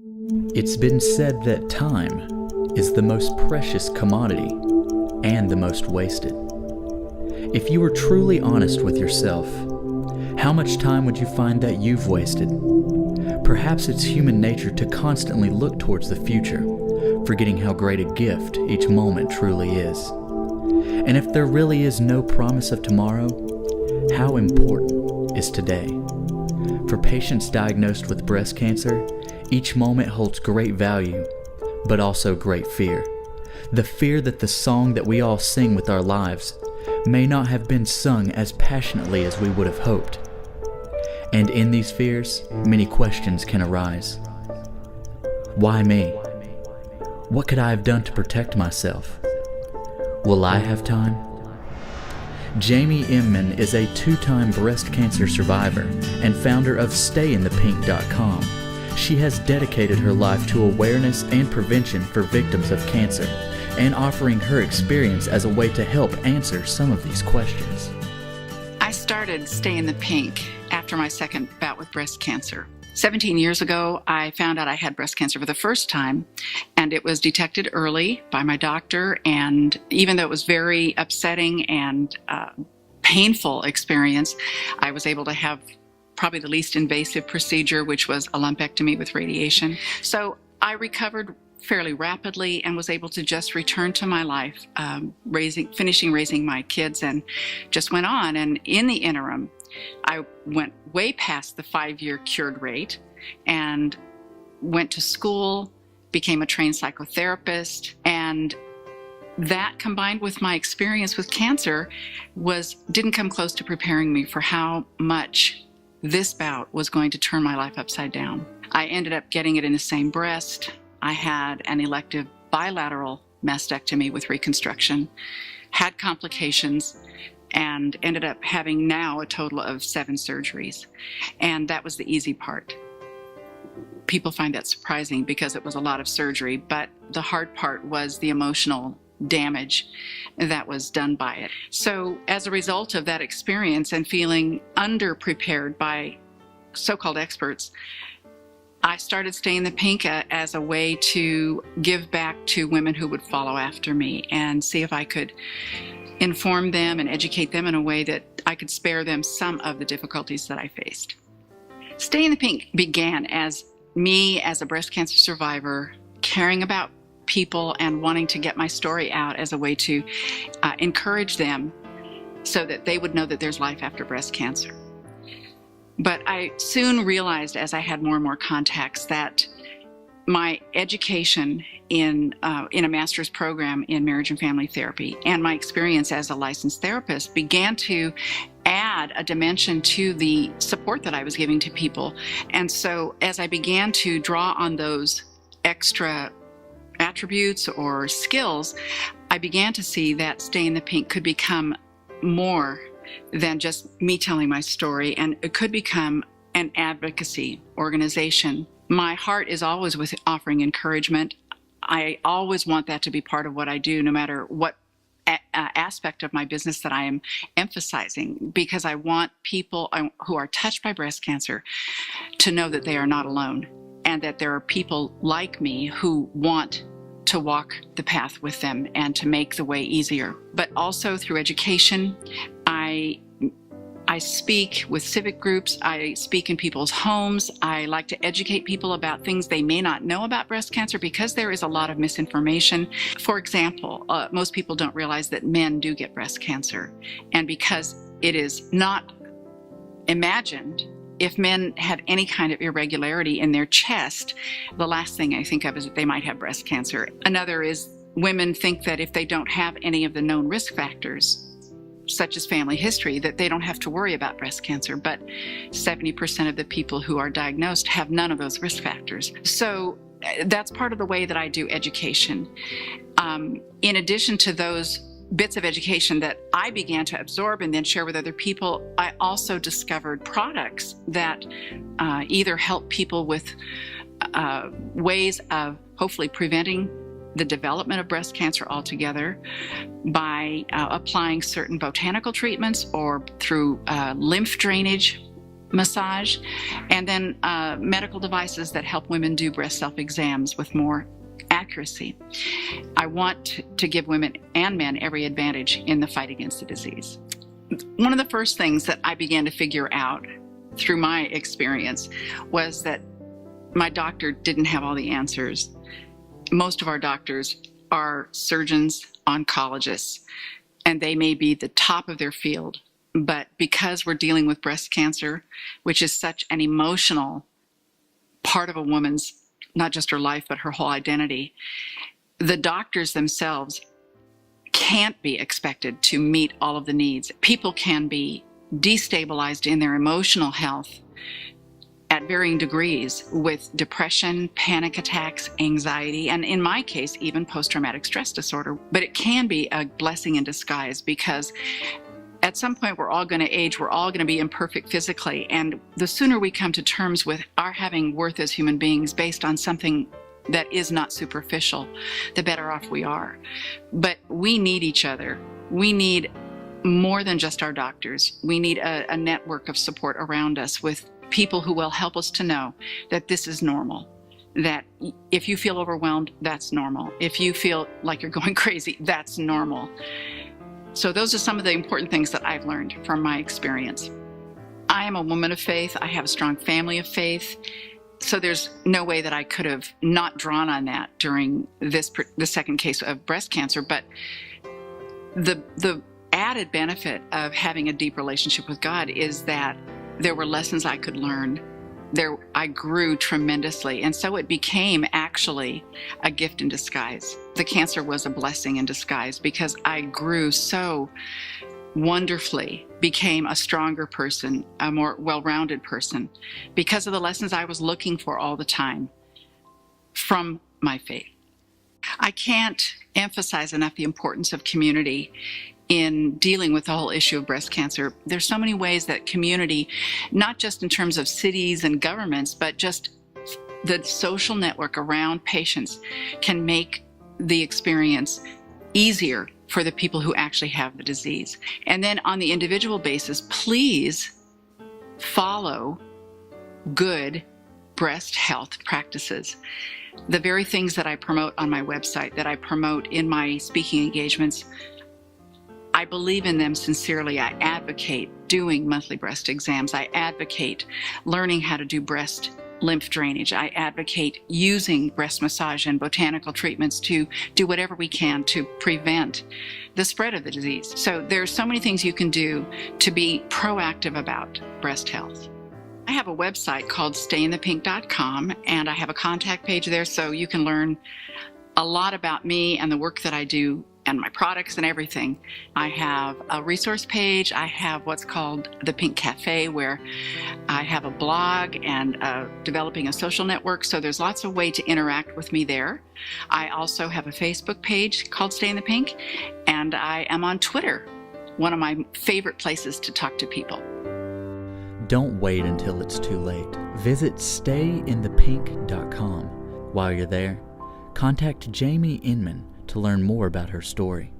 It's been said that time is the most precious commodity and the most wasted. If you were truly honest with yourself, how much time would you find that you've wasted? Perhaps it's human nature to constantly look towards the future, forgetting how great a gift each moment truly is. And if there really is no promise of tomorrow, how important is today? For patients diagnosed with breast cancer, each moment holds great value, but also great fear. The fear that the song that we all sing with our lives may not have been sung as passionately as we would have hoped. And in these fears, many questions can arise. Why me? What could I have done to protect myself? Will I have time? Jamie Inman is a 2-time breast cancer survivor and founder of StayInThePink.com. She has dedicated her life to awareness and prevention for victims of cancer and offering her experience as a way to help answer some of these questions. I started Stay in the Pink after my second bout with breast cancer. 17 years ago, I found out I had breast cancer for the first time, and it was detected early by my doctor. And even though it was very upsetting and painful experience, I was able to have probably the least invasive procedure, which was a lumpectomy with radiation. So I recovered fairly rapidly and was able to just return to my life, finishing raising my kids, and just went on. And in the interim, I went way past the 5-year cured rate and went to school, became a trained psychotherapist, and that combined with my experience with cancer didn't come close to preparing me for how much this bout was going to turn my life upside down. I ended up getting it in the same breast. I had an elective bilateral mastectomy with reconstruction, had complications, and ended up having now a total of 7 surgeries. And that was the easy part. People find that surprising because it was a lot of surgery, but the hard part was the emotional damage that was done by it. So as a result of that experience and feeling underprepared by so-called experts, I started Stay in the Pink as a way to give back to women who would follow after me and see if I could inform them and educate them in a way that I could spare them some of the difficulties that I faced. Stay in the Pink began as me as a breast cancer survivor caring about people and wanting to get my story out as a way to encourage them so that they would know that there's life after breast cancer. But I soon realized as I had more and more contacts that my education in a master's program in marriage and family therapy and my experience as a licensed therapist began to add a dimension to the support that I was giving to people. And so as I began to draw on those extra attributes or skills, I began to see that Stay in the Pink could become more than just me telling my story, and it could become an advocacy organization. My heart is always with offering encouragement. I always want that to be part of what I do, no matter what aspect of my business that I am emphasizing, because I want people who are touched by breast cancer to know that they are not alone and that there are people like me who want to walk the path with them and to make the way easier. But also through education, I speak with civic groups, I speak in people's homes, I like to educate people about things they may not know about breast cancer because there is a lot of misinformation. For example, most people don't realize that men do get breast cancer, and because it is not imagined, if men have any kind of irregularity in their chest, the last thing I think of is that they might have breast cancer. Another is women think that if they don't have any of the known risk factors, such as family history, that they don't have to worry about breast cancer, but 70% of the people who are diagnosed have none of those risk factors. So that's part of the way that I do education. In addition to those bits of education that I began to absorb and then share with other people, I also discovered products that either help people with ways of hopefully preventing the development of breast cancer altogether by applying certain botanical treatments or through lymph drainage massage, and then medical devices that help women do breast self-exams with more accuracy. I want to give women and men every advantage in the fight against the disease. One of the first things that I began to figure out through my experience was that my doctor didn't have all the answers. Most of our doctors are surgeons, oncologists, and they may be the top of their field. But because we're dealing with breast cancer, which is such an emotional part of a woman's, not just her life, but her whole identity, the doctors themselves can't be expected to meet all of the needs. People can be destabilized in their emotional health at varying degrees with depression, panic attacks, anxiety, and in my case, even post-traumatic stress disorder. But it can be a blessing in disguise because at some point we're all going to age, we're all going to be imperfect physically, and the sooner we come to terms with our having worth as human beings based on something that is not superficial, the better off we are. But we need each other. We need more than just our doctors. We need a network of support around us with people who will help us to know that this is normal, that if you feel overwhelmed, that's normal. If you feel like you're going crazy, that's normal. So those are some of the important things that I've learned from my experience. I am a woman of faith. I have a strong family of faith. So there's no way that I could have not drawn on that during the second case of breast cancer. But the added benefit of having a deep relationship with God is that there were lessons I could learn. I grew tremendously, and so it became actually a gift in disguise. The cancer was a blessing in disguise because I grew so wonderfully, became a stronger person, a more well-rounded person, because of the lessons I was looking for all the time from my faith. I can't emphasize enough the importance of community in dealing with the whole issue of breast cancer. There's so many ways that community, not just in terms of cities and governments, but just the social network around patients, can make the experience easier for the people who actually have the disease. And then on the individual basis, please follow good breast health practices. The very things that I promote on my website, that I promote in my speaking engagements, I believe in them sincerely. I advocate doing monthly breast exams. I advocate learning how to do breast lymph drainage. I advocate using breast massage and botanical treatments to do whatever we can to prevent the spread of the disease. So there's so many things you can do to be proactive about breast health. I have a website called stayinthepink.com, and I have a contact page there so you can learn a lot about me and the work that I do and my products and everything. I have a resource page. I have what's called the Pink Cafe, where I have a blog and developing a social network. So there's lots of ways to interact with me there. I also have a Facebook page called Stay in the Pink, and I am on Twitter, one of my favorite places to talk to people. Don't wait until it's too late. Visit stayinthepink.com. While you're there, contact Jamie Inman to learn more about her story.